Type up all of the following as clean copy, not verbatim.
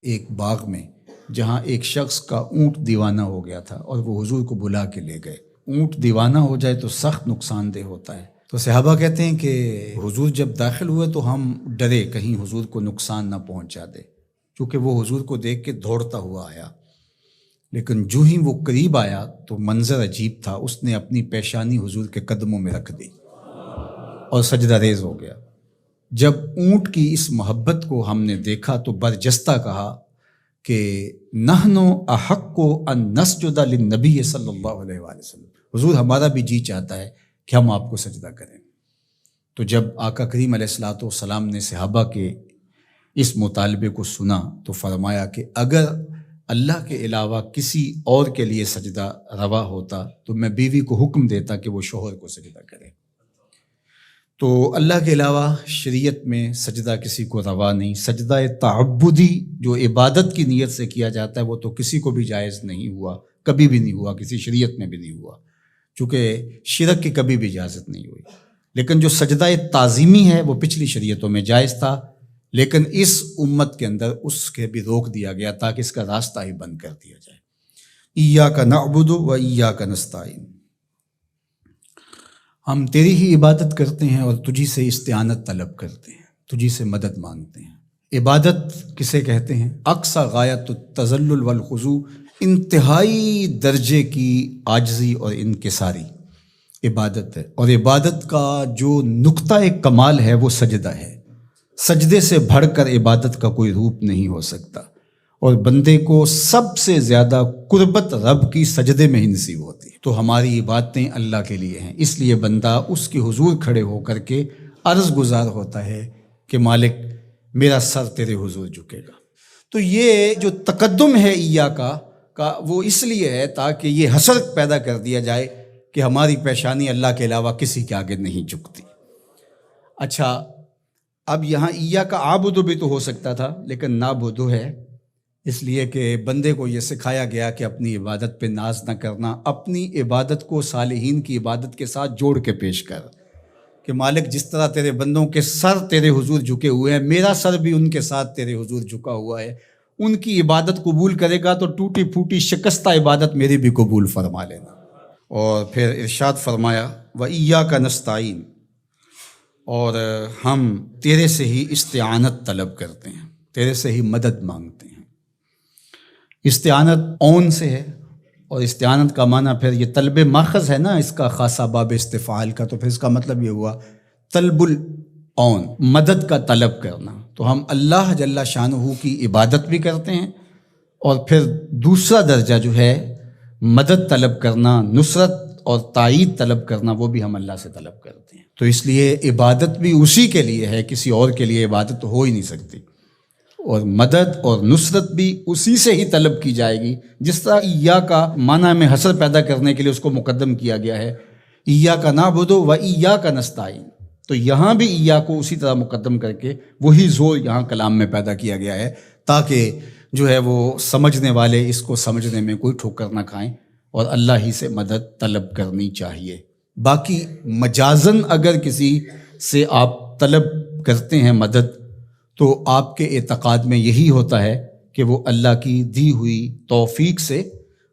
ایک باغ میں جہاں ایک شخص کا اونٹ دیوانہ ہو گیا تھا اور وہ حضور کو بلا کے لے گئے۔ اونٹ دیوانہ ہو جائے تو سخت نقصان دہ ہوتا ہے، تو صحابہ کہتے ہیں کہ حضور جب داخل ہوئے تو ہم ڈرے کہیں حضور کو نقصان نہ پہنچا دے، کیونکہ وہ حضور کو دیکھ کے دوڑتا ہوا آیا، لیکن جو ہی وہ قریب آیا تو منظر عجیب تھا، اس نے اپنی پیشانی حضور کے قدموں میں رکھ دی اور سجدہ ریز ہو گیا۔ جب اونٹ کی اس محبت کو ہم نے دیکھا تو برجستہ کہا کہ نحن احق ان نسجد للنبی صلی اللہ علیہ وآلہ وسلم، حضور ہمارا بھی جی چاہتا ہے کہ ہم آپ کو سجدہ کریں۔ تو جب آقا کریم علیہ الصلوۃ والسلام نے صحابہ کے اس مطالبے کو سنا تو فرمایا کہ اگر اللہ کے علاوہ کسی اور کے لیے سجدہ روا ہوتا تو میں بیوی کو حکم دیتا کہ وہ شوہر کو سجدہ کرے۔ تو اللہ کے علاوہ شریعت میں سجدہ کسی کو روا نہیں۔ سجدہ تعبدی جو عبادت کی نیت سے کیا جاتا ہے وہ تو کسی کو بھی جائز نہیں ہوا، کبھی بھی نہیں ہوا، کسی شریعت میں بھی نہیں ہوا، چونکہ شرک کی کبھی بھی اجازت نہیں ہوئی۔ لیکن جو سجدہ تعظیمی ہے وہ پچھلی شریعتوں میں جائز تھا، لیکن اس امت کے اندر اس کے بھی روک دیا گیا تاکہ اس کا راستہ ہی بند کر دیا جائے۔ ایاک نعبد و ایاک نستعین، ہم تیری ہی عبادت کرتے ہیں اور تجھی سے استعانت طلب کرتے ہیں، تجھی سے مدد مانگتے ہیں۔ عبادت کسے کہتے ہیں؟ اقصی غایت التذلل والخضوع، انتہائی درجے کی عاجزی اور انکساری عبادت ہے، اور عبادت کا جو نقطہ کمال ہے وہ سجدہ ہے۔ سجدے سے بڑھ کر عبادت کا کوئی روپ نہیں ہو سکتا، اور بندے کو سب سے زیادہ قربت رب کی سجدے میں ہی نصیب ہوتی ہے۔ تو ہماری عبادتیں اللہ کے لیے ہیں، اس لیے بندہ اس کے حضور کھڑے ہو کر کے عرض گزار ہوتا ہے کہ مالک میرا سر تیرے حضور جھکے گا۔ تو یہ جو تقدم ہے ایاک کا وہ اس لیے ہے تاکہ یہ حسر پیدا کر دیا جائے کہ ہماری پیشانی اللہ کے علاوہ کسی کے آگے نہیں جھکتی۔ اچھا، اب یہاں ایاک اعبد بھی تو ہو سکتا تھا، لیکن نعبد ہے، اس لیے کہ بندے کو یہ سکھایا گیا کہ اپنی عبادت پہ ناز نہ کرنا، اپنی عبادت کو صالحین کی عبادت کے ساتھ جوڑ کے پیش کر کہ مالک جس طرح تیرے بندوں کے سر تیرے حضور جھکے ہوئے ہیں، میرا سر بھی ان کے ساتھ تیرے حضور جھکا ہوا ہے، ان کی عبادت قبول کرے گا تو ٹوٹی پھوٹی شکستہ عبادت میری بھی قبول فرما لینا۔ اور پھر ارشاد فرمایا وَإِيَّاكَ نَسْتَعِينُ، اور ہم تیرے سے ہی استعانت طلب کرتے ہیں، تیرے سے ہی مدد مانگتے ہیں۔ استعانت اون سے ہے، اور استعانت کا معنی پھر یہ طلب ماخذ ہے نا، اس کا خاصہ باب استفعال کا، تو پھر اس کا مطلب یہ ہوا طلب الاون، مدد کا طلب کرنا۔ تو ہم اللہ جل شانہ کی عبادت بھی کرتے ہیں، اور پھر دوسرا درجہ جو ہے مدد طلب کرنا، نصرت اور تائید طلب کرنا، وہ بھی ہم اللہ سے طلب کرتے ہیں۔ تو اس لیے عبادت بھی اسی کے لیے ہے، کسی اور کے لیے عبادت تو ہو ہی نہیں سکتی، اور مدد اور نصرت بھی اسی سے ہی طلب کی جائے گی۔ جس طرح ایاک معنی میں حسر پیدا کرنے کے لیے اس کو مقدم کیا گیا ہے، ایاک نعبد و ایاک نستعین، تو یہاں بھی ایاک کو اسی طرح مقدم کر کے وہی زور یہاں کلام میں پیدا کیا گیا ہے، تاکہ جو ہے وہ سمجھنے والے اس کو سمجھنے میں کوئی ٹھوکر نہ کھائیں، اور اللہ ہی سے مدد طلب کرنی چاہیے۔ باقی مجازن اگر کسی سے آپ طلب کرتے ہیں مدد، تو آپ کے اعتقاد میں یہی ہوتا ہے کہ وہ اللہ کی دی ہوئی توفیق سے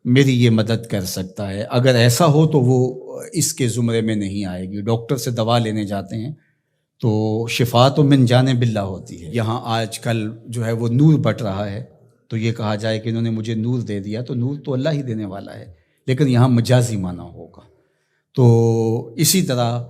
میری یہ مدد کر سکتا ہے۔ اگر ایسا ہو تو وہ اس کے زمرے میں نہیں آئے گی۔ ڈاکٹر سے دوا لینے جاتے ہیں تو شفا تو من جانب اللہ ہوتی ہے۔ یہاں آج کل جو ہے وہ نور بٹ رہا ہے، تو یہ کہا جائے کہ انہوں نے مجھے نور دے دیا، تو نور تو اللہ ہی دینے والا ہے، لیکن یہاں مجازی معنی ہوگا۔ تو اسی طرح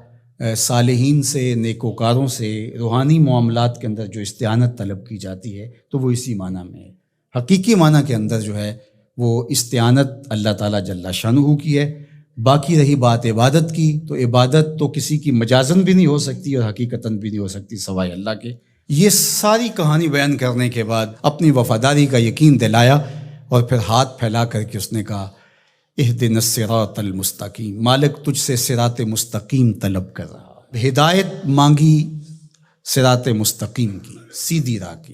صالحین سے، نیکوکاروں سے، روحانی معاملات کے اندر جو استعانت طلب کی جاتی ہے تو وہ اسی معنی میں ہے۔ حقیقی معنی کے اندر جو ہے وہ استعانت اللہ تعالیٰ جل شانہ کی ہے۔ باقی رہی بات عبادت کی، تو عبادت تو کسی کی مجازن بھی نہیں ہو سکتی اور حقیقتاً بھی نہیں ہو سکتی سوائے اللہ کے۔ یہ ساری کہانی بیان کرنے کے بعد اپنی وفاداری کا یقین دلایا، اور پھر ہاتھ پھیلا کر کے اس نے کہا اہدنا الصراط المستقیم، مالک تجھ سے صراط مستقیم طلب کر رہا، ہدایت مانگی صراط مستقیم کی، سیدھی راہ کی۔